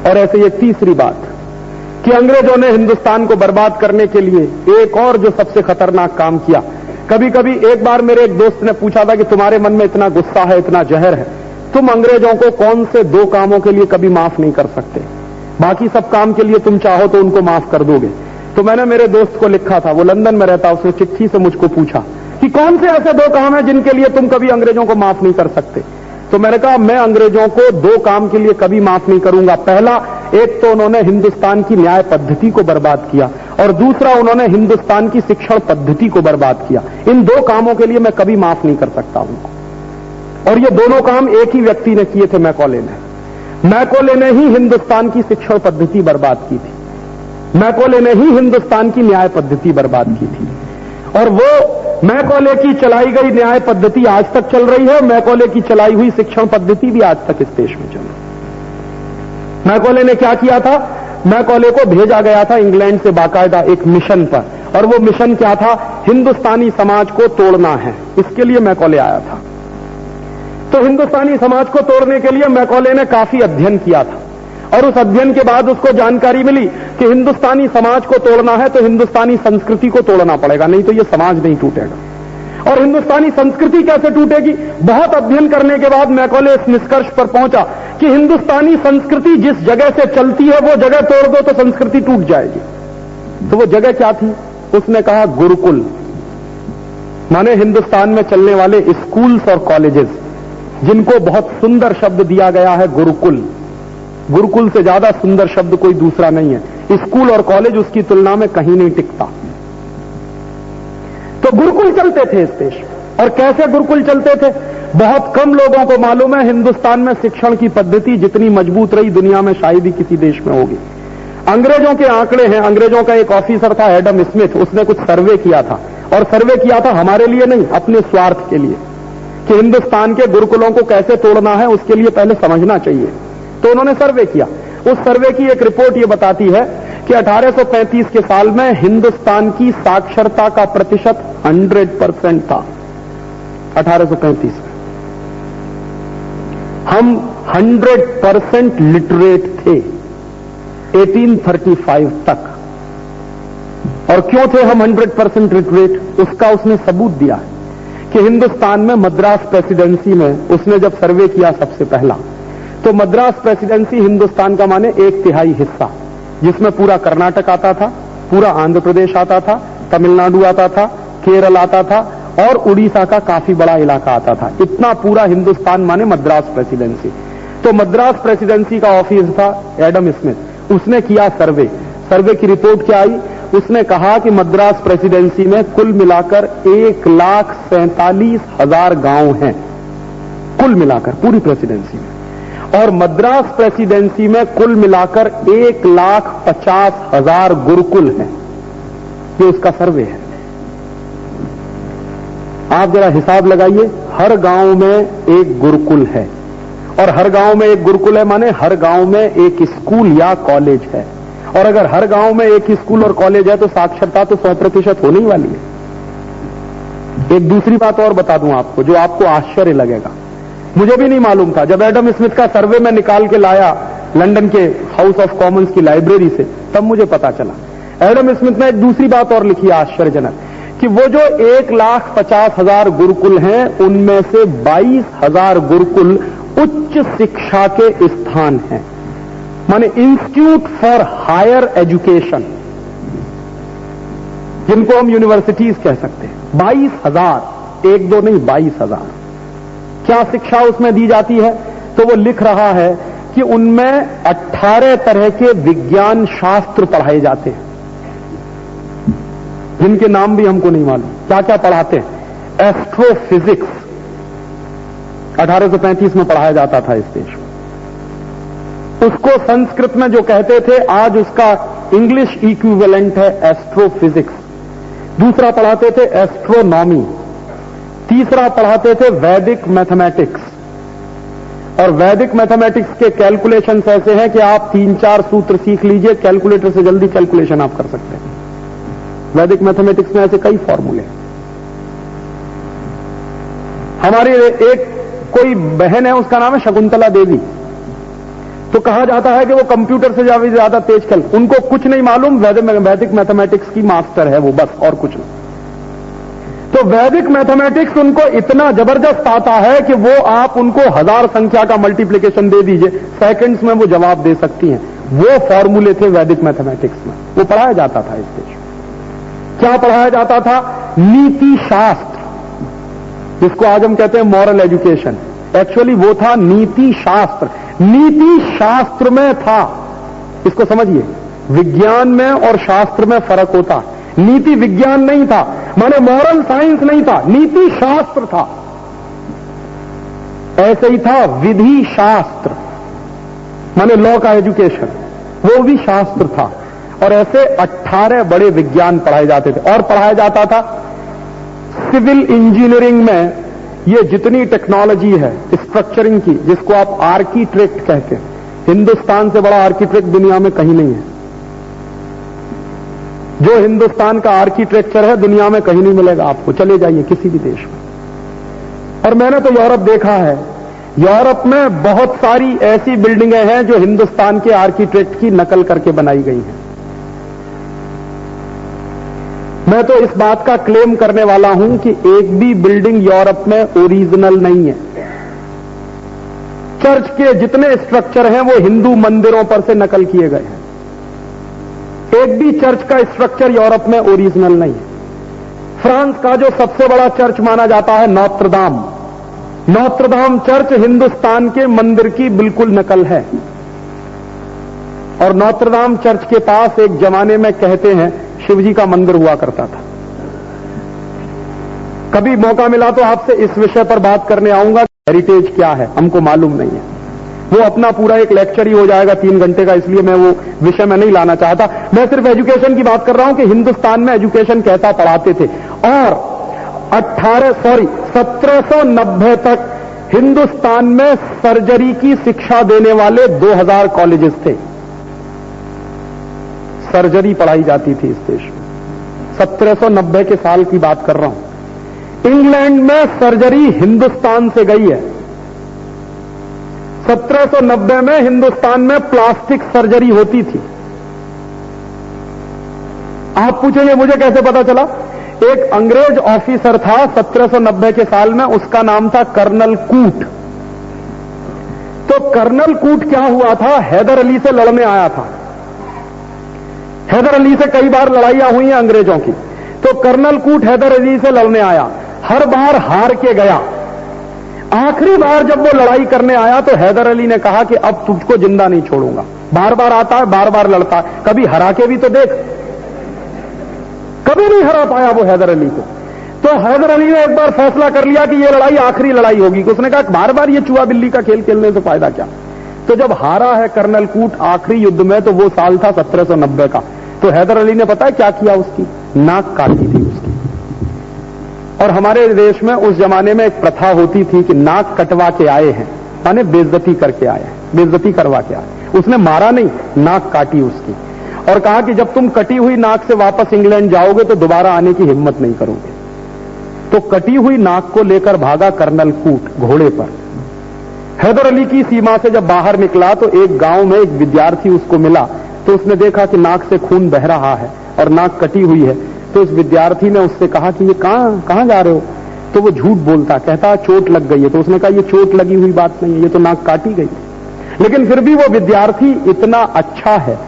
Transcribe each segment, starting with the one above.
और ऐसे ये तीसरी बात कि अंग्रेजों ने हिंदुस्तान को बर्बाद करने के लिए एक और जो सबसे खतरनाक काम किया। कभी कभी एक बार मेरे एक दोस्त ने पूछा था कि तुम्हारे मन में इतना गुस्सा है, इतना जहर है, तुम अंग्रेजों को कौन से 2 कामों के लिए कभी माफ नहीं कर सकते? बाकी सब काम के लिए तुम चाहो तो उनको माफ कर दोगे। तो मैंने मेरे दोस्त को लिखा था, वो लंदन में रहता, उसने चिट्ठी से मुझको पूछा कि कौन से ऐसे 2 काम हैं जिनके लिए तुम कभी अंग्रेजों को माफ नहीं कर सकते? तो मैंने कहा मैं अंग्रेजों को 2 काम के लिए कभी माफ नहीं करूंगा। पहला, एक तो उन्होंने हिंदुस्तान की न्याय पद्धति को बर्बाद किया, और दूसरा उन्होंने हिंदुस्तान की शिक्षण पद्धति को बर्बाद किया। इन 2 कामों के लिए मैं कभी माफ नहीं कर सकता उनको। और ये दोनों काम एक ही व्यक्ति ने किए थे, मैकॉले ने। मैकॉले ने ही हिंदुस्तान की शिक्षण पद्धति बर्बाद की थी, मैकॉले ने ही हिंदुस्तान की न्याय पद्धति बर्बाद की थी। और वो मैकॉले की चलाई गई न्याय पद्धति आज तक चल रही है, मैकॉले की चलाई हुई शिक्षण पद्धति भी आज तक इस देश में चल रही है। मैकॉले ने क्या किया था? मैकॉले को भेजा गया था इंग्लैंड से बाकायदा एक मिशन पर, और वो मिशन क्या था? हिंदुस्तानी समाज को तोड़ना है, इसके लिए मैकॉले आया था। तो हिंदुस्तानी समाज को तोड़ने के लिए मैकॉले ने काफी अध्ययन किया था, और उस अध्ययन के बाद उसको जानकारी मिली कि हिंदुस्तानी समाज को तोड़ना है तो हिंदुस्तानी संस्कृति को तोड़ना पड़ेगा, नहीं तो ये समाज नहीं टूटेगा। और हिंदुस्तानी संस्कृति कैसे टूटेगी? बहुत अध्ययन करने के बाद मैकॉले इस निष्कर्ष पर पहुंचा कि हिंदुस्तानी संस्कृति जिस जगह से चलती है वो जगह तोड़ दो तो संस्कृति टूट जाएगी। तो वो जगह क्या थी? उसने कहा गुरुकुल, माने हिंदुस्तान में चलने वाले स्कूल्स और कॉलेजेस, जिनको बहुत सुंदर शब्द दिया गया है गुरुकुल। गुरुकुल से ज्यादा सुंदर शब्द कोई दूसरा नहीं है। स्कूल और कॉलेज उसकी तुलना में कहीं नहीं टिकता। तो गुरुकुल चलते थे इस देश में। और कैसे गुरुकुल चलते थे? बहुत कम लोगों को मालूम है हिंदुस्तान में शिक्षण की पद्धति जितनी मजबूत रही दुनिया में शायद ही किसी देश में होगी। अंग्रेजों के आंकड़े हैं, अंग्रेजों का एक ऑफिसर था एडम स्मिथ, उसने कुछ सर्वे किया था, और सर्वे किया था हमारे लिए नहीं, अपने स्वार्थ के लिए, कि हिंदुस्तान के गुरुकुलों को कैसे तोड़ना है उसके लिए पहले समझना चाहिए। तो उन्होंने सर्वे किया। उस सर्वे की एक रिपोर्ट ये बताती है कि 1835 के साल में हिंदुस्तान की साक्षरता का प्रतिशत 100% था। 1835 में हम 100% लिटरेट थे 1835 तक। और क्यों थे हम 100% लिटरेट? उसका उसने सबूत दिया कि हिंदुस्तान में मद्रास प्रेसिडेंसी में उसने जब सर्वे किया सबसे पहला, तो मद्रास प्रेसिडेंसी हिंदुस्तान का माने 1/3 हिस्सा, जिसमें पूरा कर्नाटक आता था, पूरा आंध्र प्रदेश आता था, तमिलनाडु आता था, केरल आता था, और उड़ीसा का काफी बड़ा इलाका आता था। इतना पूरा हिंदुस्तान माने मद्रास प्रेसिडेंसी। तो मद्रास प्रेसिडेंसी का ऑफिस था एडम स्मिथ, उसने किया सर्वे। सर्वे की रिपोर्ट क्या आई? उसने कहा कि मद्रास प्रेसिडेंसी में कुल मिलाकर 1,47,000 गांव हैं, कुल मिलाकर पूरी प्रेसिडेंसी में। और मद्रास प्रेसिडेंसी में कुल मिलाकर 1,50,000 गुरुकुल हैं। ये उसका सर्वे है। आप जरा हिसाब लगाइए, हर गांव में एक गुरुकुल है, और हर गांव में एक गुरुकुल है माने हर गांव में एक स्कूल या कॉलेज है। और अगर हर गांव में एक स्कूल और कॉलेज है तो साक्षरता तो 100% होने ही वाली है। एक दूसरी बात और बता दूं आपको, जो आपको आश्चर्य लगेगा, मुझे भी नहीं मालूम था। जब एडम स्मिथ का सर्वे में निकाल के लाया लंदन के हाउस ऑफ कॉमन्स की लाइब्रेरी से, तब मुझे पता चला। एडम स्मिथ ने एक दूसरी बात और लिखी आश्चर्यजनक, कि वो जो 1,50,000 गुरुकुल हैं उनमें से 22,000 गुरुकुल उच्च शिक्षा के स्थान हैं, माने इंस्टीट्यूट फॉर हायर एजुकेशन, जिनको हम यूनिवर्सिटीज कह सकते हैं। 22,000, 1-2 नहीं, 22,000। क्या शिक्षा उसमें दी जाती है? तो वो लिख रहा है कि उनमें 18 तरह के विज्ञान शास्त्र पढ़ाए जाते हैं, जिनके नाम भी हमको नहीं मालूम। क्या क्या पढ़ाते हैं? एस्ट्रोफिजिक्स 1835 में पढ़ाया जाता था इस देश में। उसको संस्कृत में जो कहते थे, आज उसका इंग्लिश इक्विवेलेंट है एस्ट्रोफिजिक्स। दूसरा पढ़ाते थे एस्ट्रोनॉमी। तीसरा पढ़ाते थे वैदिक मैथमेटिक्स। और वैदिक मैथमेटिक्स के कैलकुलेशंस ऐसे हैं कि आप 3-4 सूत्र सीख लीजिए, कैलकुलेटर से जल्दी कैलकुलेशन आप कर सकते हैं। वैदिक मैथमेटिक्स में ऐसे कई फॉर्मूले। हमारी एक कोई बहन है, उसका नाम है शकुंतला देवी। तो कहा जाता है कि वो कंप्यूटर से ज्यादा तेज खेल, उनको कुछ नहीं मालूम, वैदिक मैथमेटिक्स की मास्टर है वो, बस और कुछ नहीं। तो वैदिक मैथमेटिक्स उनको इतना जबरदस्त आता है कि वो आप उनको 1000 संख्या का मल्टीप्लिकेशन दे दीजिए, सेकंड्स में वो जवाब दे सकती हैं। वो फॉर्मूले थे वैदिक मैथमेटिक्स में, वो पढ़ाया जाता था इस देश में। क्या पढ़ाया जाता था? नीति शास्त्र, जिसको आज हम कहते हैं मॉरल एजुकेशन। एक्चुअली वो था नीति शास्त्र। नीति शास्त्र में था, इसको समझिए, विज्ञान में और शास्त्र में फर्क होता। नीति विज्ञान नहीं था, माने मॉरल साइंस नहीं था, नीति शास्त्र था। ऐसे ही था विधि शास्त्र, माने लॉ का एजुकेशन, वो भी शास्त्र था। और ऐसे 18 बड़े विज्ञान पढ़ाए जाते थे। और पढ़ाया जाता था सिविल इंजीनियरिंग में ये जितनी टेक्नोलॉजी है स्ट्रक्चरिंग की, जिसको आप आर्किटेक्ट कहते हैं, हिंदुस्तान से बड़ा आर्किटेक्ट दुनिया में कहीं नहीं है। जो हिंदुस्तान का आर्किटेक्चर है दुनिया में कहीं नहीं मिलेगा आपको, चले जाइए किसी भी देश में। और मैंने तो यूरोप देखा है, यूरोप में बहुत सारी ऐसी बिल्डिंगें हैं जो हिंदुस्तान के आर्किटेक्ट की नकल करके बनाई गई हैं। मैं तो इस बात का क्लेम करने वाला हूं कि एक भी बिल्डिंग यूरोप में ओरिजिनल नहीं है। चर्च के जितने स्ट्रक्चर हैं वो हिंदू मंदिरों पर से नकल किए गए हैं। एक भी चर्च का स्ट्रक्चर यूरोप में ओरिजिनल नहीं है। फ्रांस का जो सबसे बड़ा चर्च माना जाता है नोत्रदाम, नोत्रदाम चर्च हिंदुस्तान के मंदिर की बिल्कुल नकल है। और नोत्रदाम चर्च के पास एक जमाने में कहते हैं शिवजी का मंदिर हुआ करता था। कभी मौका मिला तो आपसे इस विषय पर बात करने आऊंगा। हेरिटेज क्या है हमको मालूम नहीं है, वो अपना पूरा एक लेक्चर ही हो जाएगा 3 घंटे का, इसलिए मैं वो विषय में नहीं लाना चाहता। मैं सिर्फ एजुकेशन की बात कर रहा हूं कि हिंदुस्तान में एजुकेशन कैसा पढ़ाते थे। और 1790 तक हिंदुस्तान में सर्जरी की शिक्षा देने वाले 2000 कॉलेजेस थे। सर्जरी पढ़ाई जाती थी इस देश में। 1790 के साल की बात कर रहा हूं। इंग्लैंड में सर्जरी हिंदुस्तान से गई है। 1790 में हिंदुस्तान में प्लास्टिक सर्जरी होती थी। आप पूछेंगे मुझे कैसे पता चला? एक अंग्रेज ऑफिसर था 1790 के साल में, उसका नाम था कर्नल कूट। तो कर्नल कूट क्या हुआ था, हैदर अली से लड़ने आया था। हैदर अली से कई बार लड़ाइयां हुई हैं अंग्रेजों की। तो कर्नल कूट हैदर अली से लड़ने आया, हर बार हार के गया। आखिरी बार जब वो लड़ाई करने आया तो हैदर अली ने कहा कि अब तुझको जिंदा नहीं छोड़ूंगा। बार बार आता है, बार बार लड़ता है, कभी हरा के भी तो देख। कभी नहीं हरा पाया वो हैदर अली को। तो हैदर अली ने एक बार फैसला कर लिया कि ये लड़ाई आखिरी लड़ाई होगी। उसने कहा बार बार ये चूहा बिल्ली का खेल खेलने से फायदा क्या। तो जब हारा है कर्नल कूट आखिरी युद्ध में, तो वो साल था 1790 का। तो हैदर अली ने पता है क्या किया, उसकी नाक काटी थी उसकी। और हमारे देश में उस जमाने में एक प्रथा होती थी कि नाक कटवा के आए हैं, माने बेइज्जती करके आए हैं, बेइज्जती करवा के आए। उसने मारा नहीं, नाक काटी उसकी, और कहा कि जब तुम कटी हुई नाक से वापस इंग्लैंड जाओगे तो दोबारा आने की हिम्मत नहीं करोगे। तो कटी हुई नाक को लेकर भागा कर्नल कूट घोड़े पर। हैदर अली की सीमा से जब बाहर निकला तो एक गांव में एक विद्यार्थी उसको मिला। तो उसने देखा कि नाक से खून बह रहा है और नाक कटी हुई है। तो उस विद्यार्थी ने उससे कहा कि ये कहां जा रहे हो। तो वो झूठ बोलता, कहता चोट लग गई है। तो उसने कहा ये चोट लगी हुई बात नहीं है, ये तो नाक काटी गई। लेकिन फिर भी वो विद्यार्थी इतना अच्छा है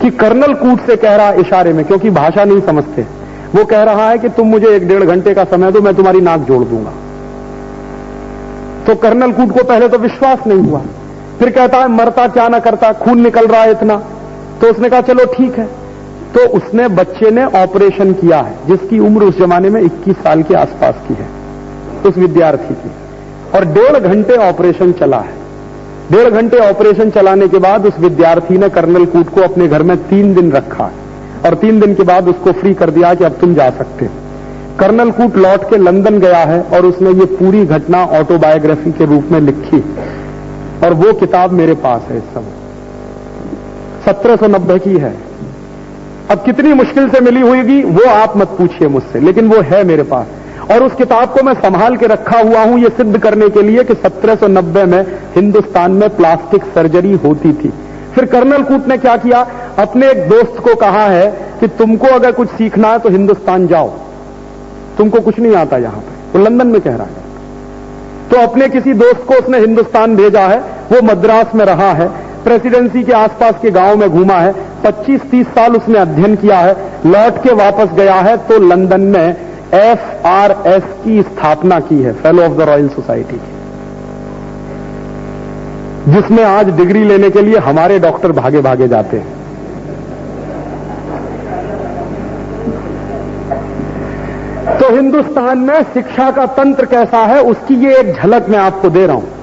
कि कर्नल कूट से कह रहा इशारे में, क्योंकि भाषा नहीं समझते, वो कह रहा है कि तुम मुझे 1-1.5 घंटे का समय दो, मैं तुम्हारी नाक जोड़ दूंगा। तो कर्नल कूट को पहले तो विश्वास नहीं हुआ, फिर कहता है मरता क्या ना करता, खून निकल रहा है इतना। तो उसने कहा चलो ठीक है। तो उसने बच्चे ने ऑपरेशन किया है, जिसकी उम्र उस जमाने में 21 साल के आसपास की है, उस विद्यार्थी की। और 1.5 घंटे ऑपरेशन चला है। 1.5 घंटे ऑपरेशन चलाने के बाद उस विद्यार्थी ने कर्नल कूट को अपने घर में 3 दिन रखा और 3 दिन के बाद उसको फ्री कर दिया कि अब तुम जा सकते। कर्नल कूट लौट के लंदन गया है और उसने ये पूरी घटना ऑटोबायोग्राफी के रूप में लिखी, और वो किताब मेरे पास है इस समय, 1790 की है। अब कितनी मुश्किल से मिली होगी वो आप मत पूछिए मुझसे, लेकिन वो है मेरे पास। और उस किताब को मैं संभाल के रखा हुआ हूं ये सिद्ध करने के लिए कि 1790 में हिंदुस्तान में प्लास्टिक सर्जरी होती थी। फिर कर्नल कूट ने क्या किया, अपने एक दोस्त को कहा है कि तुमको अगर कुछ सीखना है तो हिंदुस्तान जाओ, तुमको कुछ नहीं आता यहां पर। वो लंदन में कह रहा है। तो अपने किसी दोस्त को उसने हिंदुस्तान भेजा है, वो मद्रास में रहा है, प्रेसिडेंसी के आसपास के गांव में घूमा है, 25-30 साल उसने अध्ययन किया है, लौट के वापस गया है तो लंदन में FRS की स्थापना की है, fellow of the royal society की, जिसमें आज डिग्री लेने के लिए हमारे डॉक्टर भागे भागे जाते हैं। तो हिंदुस्तान में शिक्षा का तंत्र कैसा है उसकी ये एक झलक मैं आपको दे रहा हूं।